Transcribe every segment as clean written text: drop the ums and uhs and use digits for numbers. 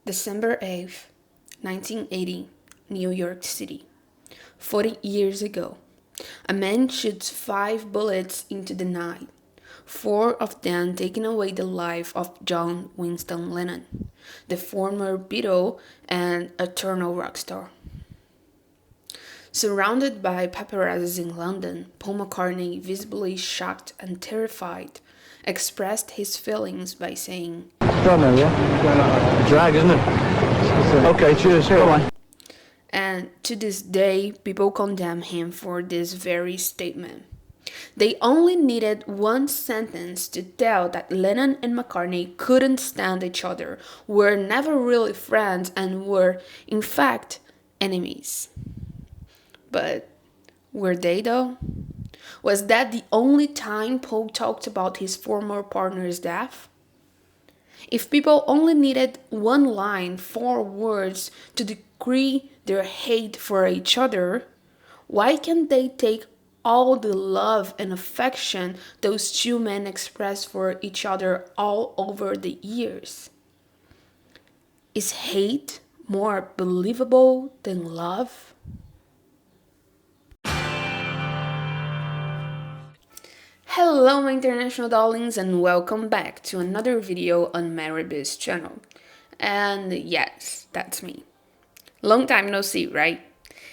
December 8th, 1980, New York City. 40 years ago, a man shoots 5 bullets into the night, 4 of them taking away the life of John Winston Lennon, the former Beatle and eternal rock star. Surrounded by paparazzis in London, Paul McCartney, visibly shocked and terrified, expressed his feelings by saying, Don't know, yeah? Drag, isn't it? Okay, cheers. Come on. and to this day, people condemn him for this very statement. They only needed one sentence to tell that Lennon and McCartney couldn't stand each other, were never really friends, and were, in fact, enemies. But were they though? Was that the only time Paul talked about his former partner's death? If people only needed one line, 4 words, to decree their hate for each other, why can't they take all the love and affection those two men expressed for each other all over the years? Is hate more believable than love? Hello my international darlings and welcome back to another video on Marybiz channel. And yes, that's me. Long time no see, right?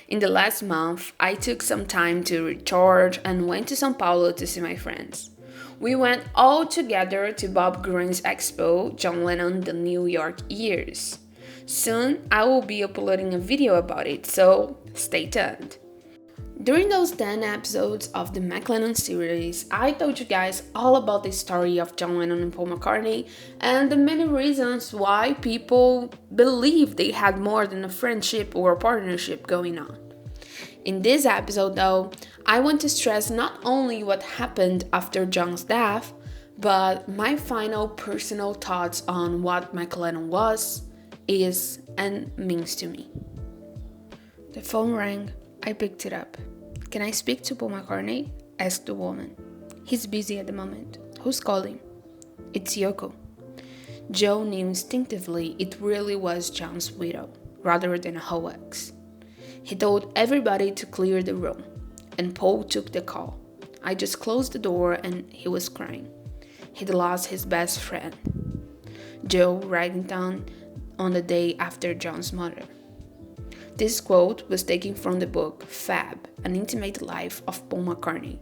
In the last month, I took some time to recharge and went to São Paulo to see my friends. We went all together to Bob Green's expo, John Lennon the New York Years. Soon, I will be uploading a video about it, so stay tuned. During those 10 episodes of the Mclennon Series, I told you guys all about the story of John Lennon and Paul McCartney and the many reasons why people believe they had more than a friendship or a partnership going on. In this episode though, I want to stress not only what happened after John's death, but my final personal thoughts on what Mclennon was, is, and means to me. The phone rang. I picked it up. Can I speak to Paul McCartney? Asked the woman. He's busy at the moment. Who's calling? It's Yoko. Joe knew instinctively it really was John's widow, rather than a hoax. He told everybody to clear the room, and Paul took the call. I just closed the door and he was crying. He'd lost his best friend. Joe writing down on the day after John's murder. This quote was taken from the book Fab, An Intimate Life of Paul McCartney,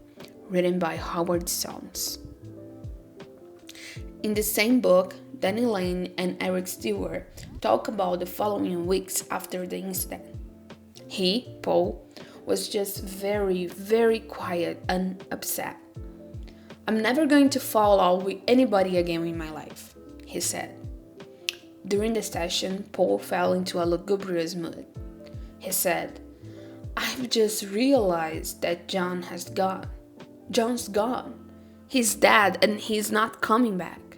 written by Howard Sounds. In the same book, Danny Lane and Eric Stewart talk about the following weeks after the incident. He, Paul, was just very, very quiet and upset. I'm never going to fall out with anybody again in my life, he said. During the session, Paul fell into a lugubrious mood. He said, I've just realized that John has gone. John's gone. He's dead and he's not coming back.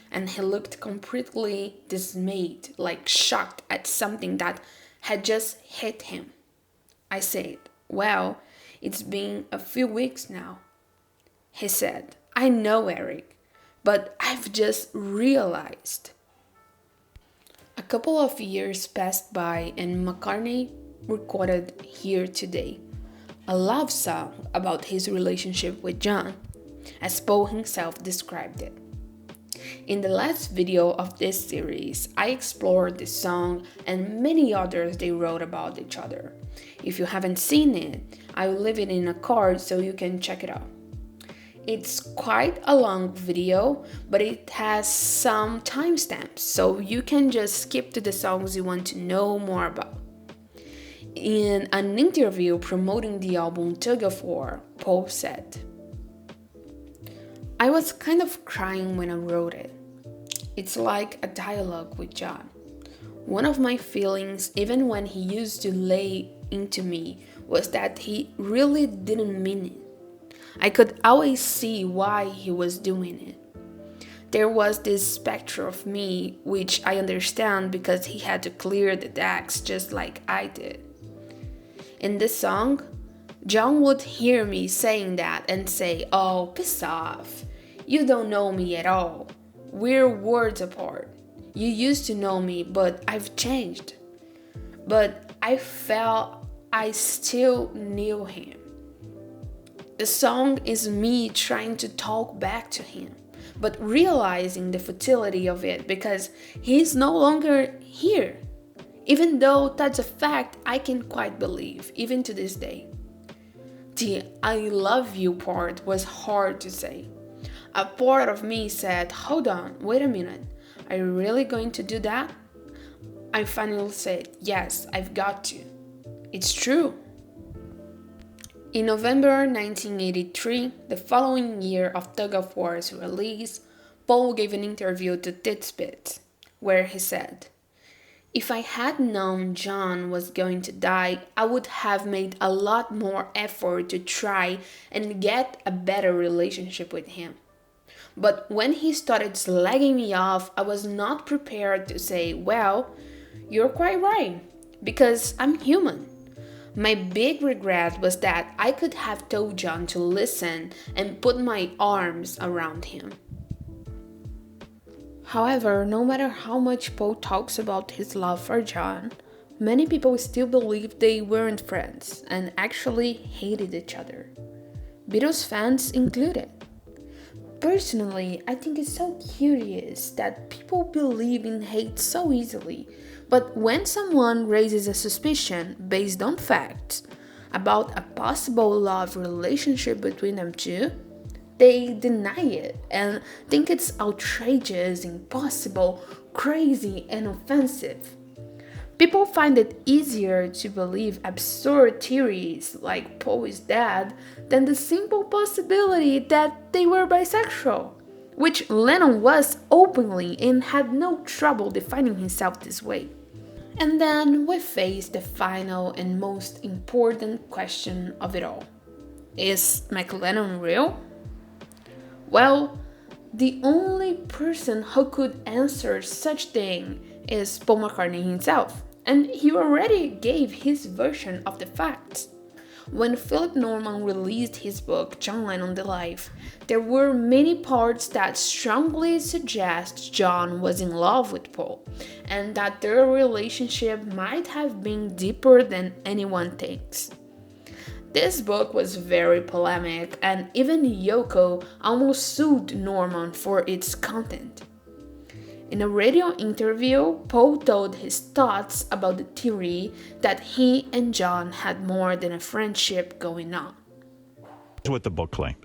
And he looked completely dismayed, like shocked at something that had just hit him. I said, well, it's been a few weeks now. He said, I know, Eric, but I've just realized. A couple of years passed by and McCartney recorded Here Today, a love song about his relationship with John, as Paul himself described it. In the last video of this series, I explored this song and many others they wrote about each other. If you haven't seen it, I will leave it in a card so you can check it out. It's quite a long video, but it has some timestamps, so you can just skip to the songs you want to know more about. In an interview promoting the album Tug of War, Paul said, I was kind of crying when I wrote it. It's like a dialogue with John. One of my feelings, even when he used to lay into me, was that he really didn't mean it. I could always see why he was doing it. There was this specter of me, which I understand because he had to clear the decks just like I did. In this song, John would hear me saying that and say, oh, piss off. You don't know me at all. We're worlds apart. You used to know me, but I've changed. But I felt I still knew him. The song is me trying to talk back to him, but realizing the futility of it because he's no longer here. Even though that's a fact I can't quite believe, even to this day. The I love you part was hard to say. A part of me said, hold on, wait a minute, are you really going to do that? I finally said, yes, I've got to. It's true. In November 1983, the following year of Tug of War's release, Paul gave an interview to Titspit, where he said, if I had known John was going to die, I would have made a lot more effort to try and get a better relationship with him. But when he started slagging me off, I was not prepared to say, well, you're quite right, because I'm human. My big regret was that I could have told John to listen and put my arms around him. However, no matter how much Paul talks about his love for John, many people still believe they weren't friends and actually hated each other. Beatles fans included. Personally, I think it's so curious that people believe in hate so easily, but when someone raises a suspicion based on facts about a possible love relationship between them two, they deny it and think it's outrageous, impossible, crazy, and offensive. People find it easier to believe absurd theories like Paul is dead than the simple possibility that they were bisexual, which Lennon was openly and had no trouble defining himself this way. And then we face the final and most important question of it all. Is Mclennon real? Well, the only person who could answer such thing is Paul McCartney himself, and he already gave his version of the facts. When Philip Norman released his book John Lennon the Life, there were many parts that strongly suggest John was in love with Paul, and that their relationship might have been deeper than anyone thinks. This book was very polemic, and even Yoko almost sued Norman for its content. In a radio interview, Paul told his thoughts about the theory that he and John had more than a friendship going on. That's what the book claimed.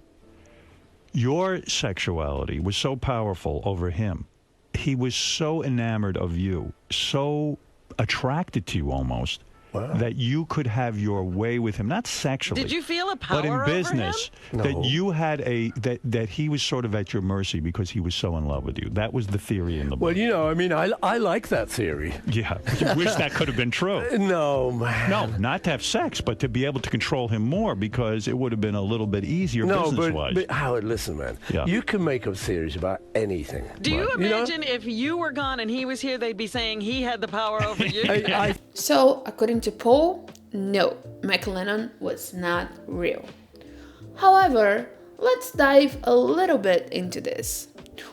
Your sexuality was so powerful over him. He was so enamored of you, so attracted to you almost, that you could have your way with him, not sexually. Did you feel a power but in over business, him? that you had that he was sort of at your mercy because he was so in love with you. That was the theory in the book. Well, you know, I mean, I like that theory. Yeah, you wish that could have been true. No, man. No, not to have sex, but to be able to control him more because it would have been a little bit easier business-wise. But Howard, listen, man. Yeah. You can make up theories about anything. Do you Right. imagine if you were gone and he was here, they'd be saying he had the power over you? So, according to Paul, no, Mclennon was not real. However, let's dive a little bit into this.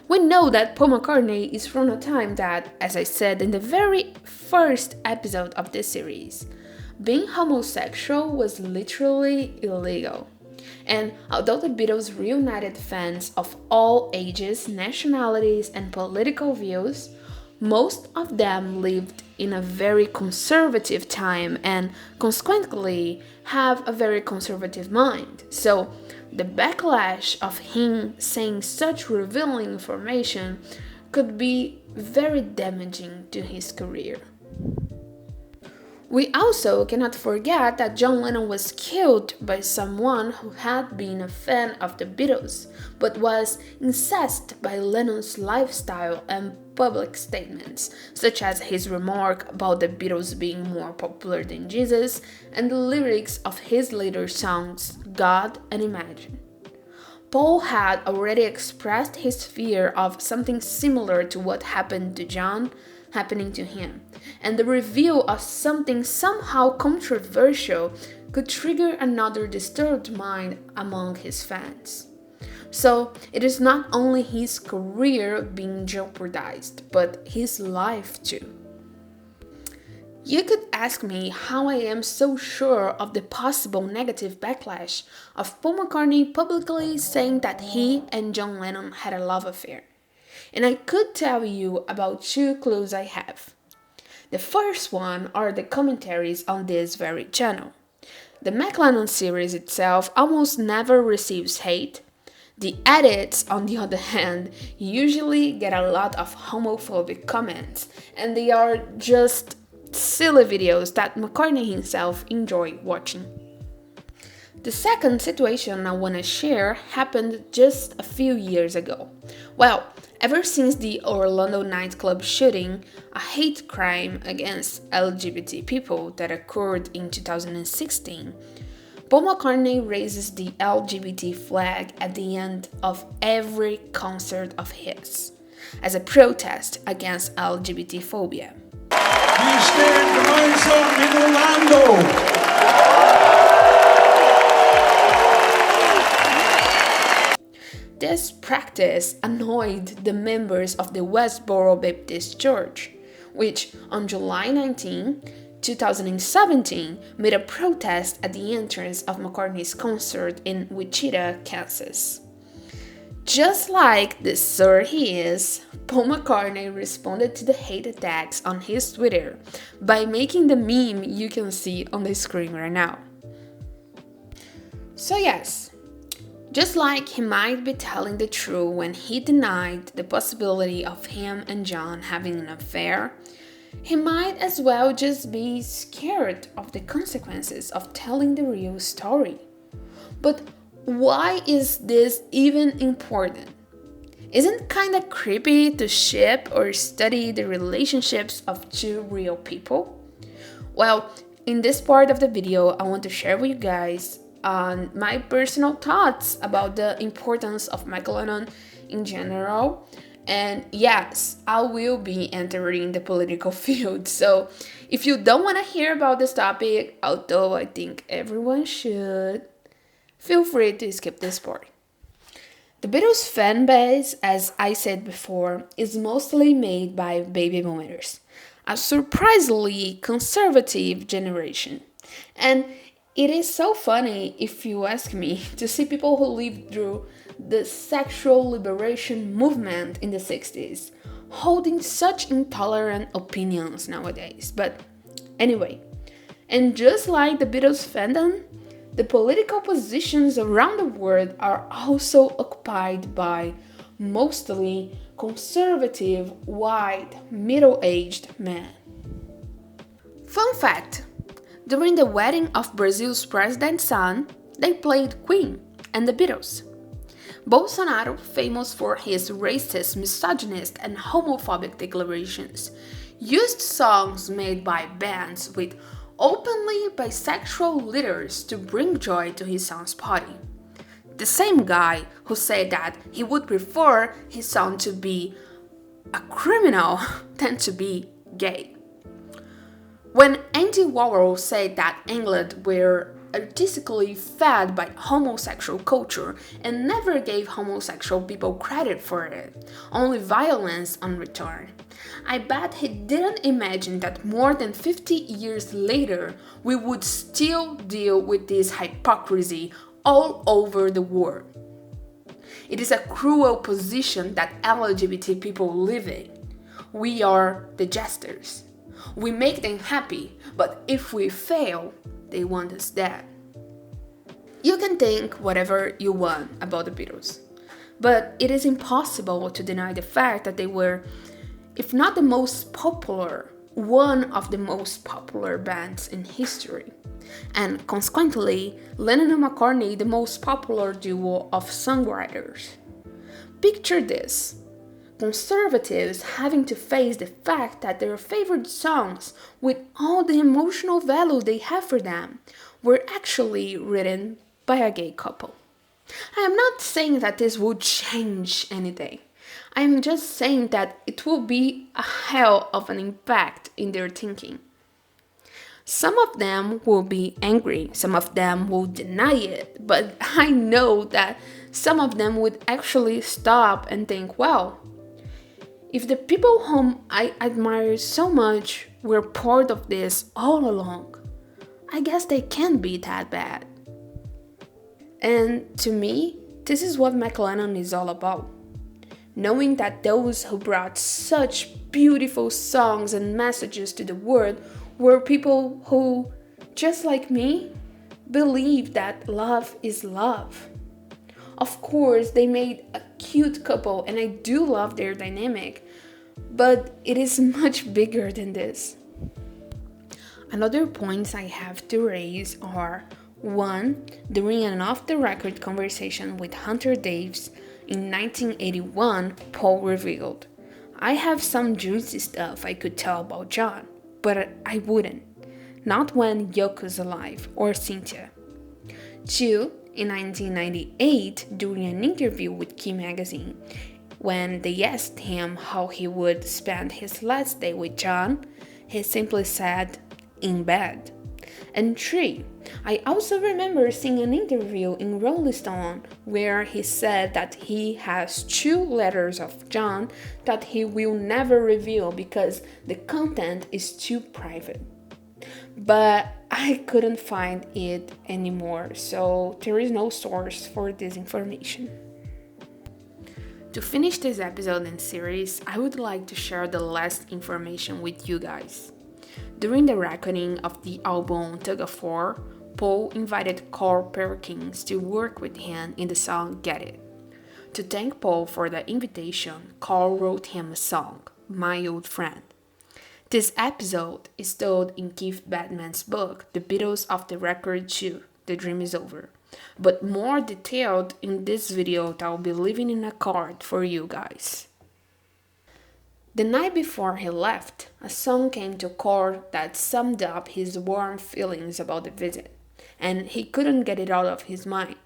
We know that Paul McCartney is from a time that, as I said in the very first episode of this series, being homosexual was literally illegal. And although the Beatles reunited fans of all ages, nationalities, and political views, most of them lived in a very conservative time and consequently have a very conservative mind. So the backlash of him saying such revealing information could be very damaging to his career. We also cannot forget that John Lennon was killed by someone who had been a fan of the Beatles, but was incensed by Lennon's lifestyle and public statements, such as his remark about the Beatles being more popular than Jesus and the lyrics of his later songs, God and Imagine. Paul had already expressed his fear of something similar to what happened to John happening to him, and the reveal of something somehow controversial could trigger another disturbed mind among his fans. So it is not only his career being jeopardized, but his life too. You could ask me how I am so sure of the possible negative backlash of Paul McCartney publicly saying that he and John Lennon had a love affair. And I could tell you about two clues I have. The first one are the commentaries on this very channel. The Mclennon Series itself almost never receives hate. The edits, on the other hand, usually get a lot of homophobic comments, and they are just silly videos that McCartney himself enjoyed watching. The second situation I want to share happened just a few years ago. Well, ever since the Orlando nightclub shooting, a hate crime against LGBT people that occurred in 2016, Paul McCartney raises the LGBT flag at the end of every concert of his, as a protest against LGBT phobia. You stand for my song in Orlando. This practice annoyed the members of the Westboro Baptist Church, which on July 19, 2017 made a protest at the entrance of McCartney's concert in Wichita, Kansas. Just like the sir he is, Paul McCartney responded to the hate attacks on his Twitter by making the meme you can see on the screen right now. So yes, just like he might be telling the truth when he denied the possibility of him and John having an affair, he might as well just be scared of the consequences of telling the real story. But why is this even important? Isn't it kinda creepy to ship or study the relationships of two real people? Well, in this part of the video, I want to share with you guys on my personal thoughts about the importance of Mclennon in general. And yes, I will be entering the political field. So if you don't want to hear about this topic, although I think everyone should, feel free to skip this part. The Beatles fan base, as I said before, is mostly made by baby boomers, a surprisingly conservative generation. And it is so funny, if you ask me, to see people who lived through the sexual liberation movement in the 60s holding such intolerant opinions nowadays. But anyway, and just like the Beatles fandom, the political positions around the world are also occupied by mostly conservative, white, middle-aged men. Fun fact: during the wedding of Brazil's president's son, they played Queen and the Beatles. Bolsonaro, famous for his racist, misogynist, and homophobic declarations, used songs made by bands with openly bisexual leaders to bring joy to his son's party. The same guy who said that he would prefer his son to be a criminal than to be gay. When Andy Warhol said that England were artistically fed by homosexual culture and never gave homosexual people credit for it, only violence on return, I bet he didn't imagine that more than 50 years later we would still deal with this hypocrisy all over the world. It is a cruel position that LGBT people live in. We are the jesters. We make them happy, but if we fail, they want us dead. You can think whatever you want about the Beatles, but it is impossible to deny the fact that they were, if not the most popular, one of the most popular bands in history, and consequently, Lennon and McCartney the most popular duo of songwriters. Picture this: conservatives having to face the fact that their favorite songs, with all the emotional value they have for them, were actually written by a gay couple. I am not saying that this would change anything. I am just saying that it will be a hell of an impact in their thinking. Some of them will be angry, some of them will deny it, but I know that some of them would actually stop and think, well, if the people whom I admire so much were part of this all along, I guess they can't be that bad. And to me, this is what Mclennon is all about. Knowing that those who brought such beautiful songs and messages to the world were people who, just like me, believe that love is love. Of course, they made a cute couple and I do love their dynamic, but it is much bigger than this. Another points I have to raise are 1. During an off-the-record conversation with Hunter Daves in 1981, Paul revealed, I have some juicy stuff I could tell about John, but I wouldn't. Not when Yoko's alive or Cynthia. 2. In 1998, during an interview with Key Magazine, when they asked him how he would spend his last day with John, he simply said, in bed. And 3. I also remember seeing an interview in Rolling Stone where he said that he has 2 letters of John that he will never reveal because the content is too private. But I couldn't find it anymore, so there is no source for this information. To finish this episode and series, I would like to share the last information with you guys. During the recording of the album Tug of War, Paul invited Carl Perkins to work with him in the song Get It. To thank Paul for the invitation, Carl wrote him a song, My Old Friend. This episode is told in Keith Batman's book, The Beatles of the Record 2, The Dream is Over, but more detailed in this video that I'll be leaving in a card for you guys. The night before he left, a song came to Carl that summed up his warm feelings about the visit, and he couldn't get it out of his mind.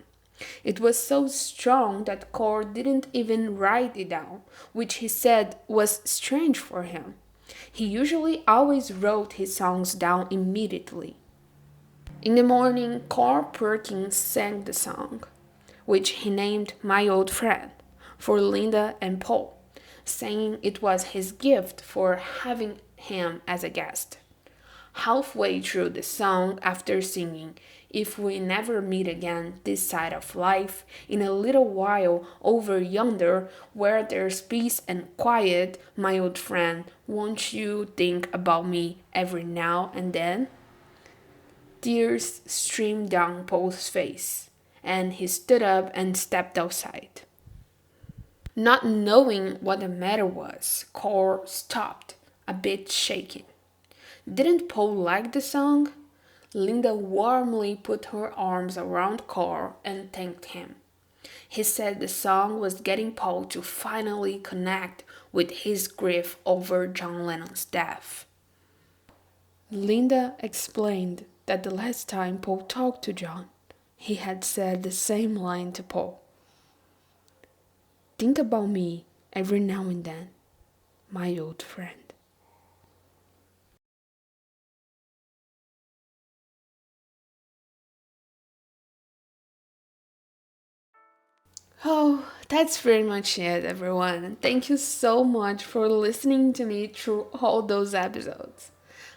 It was so strong that Carl didn't even write it down, which he said was strange for him. He usually always wrote his songs down immediately. In the morning, Carl Perkins sang the song, which he named My Old Friend, for Linda and Paul, saying it was his gift for having him as a guest. Halfway through the song, after singing, If we never meet again this side of life, in a little while over yonder, where there's peace and quiet, my old friend, won't you think about me every now and then? Tears streamed down Paul's face, and he stood up and stepped outside. Not knowing what the matter was, Carl stopped, a bit shaken. Didn't Paul like the song? Linda warmly put her arms around Carl and thanked him. He said the song was getting Paul to finally connect with his grief over John Lennon's death. Linda explained that the last time Paul talked to John, he had said the same line to Paul. Think about me every now and then, my old friend. Oh, that's pretty much it, everyone. Thank you so much for listening to me through all those episodes.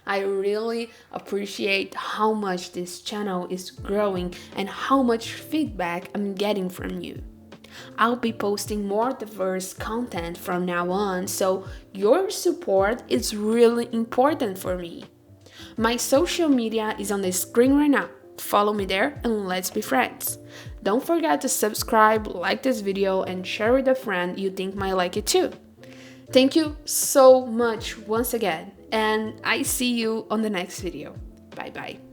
I really appreciate how much this channel is growing and how much feedback I'm getting from you. I'll be posting more diverse content from now on, so your support is really important for me. My social media is on the screen right now. Follow me there and let's be friends. Don't forget to subscribe, like this video, and share with a friend you think might like it too. Thank you so much once again, and I see you on the next video. Bye bye.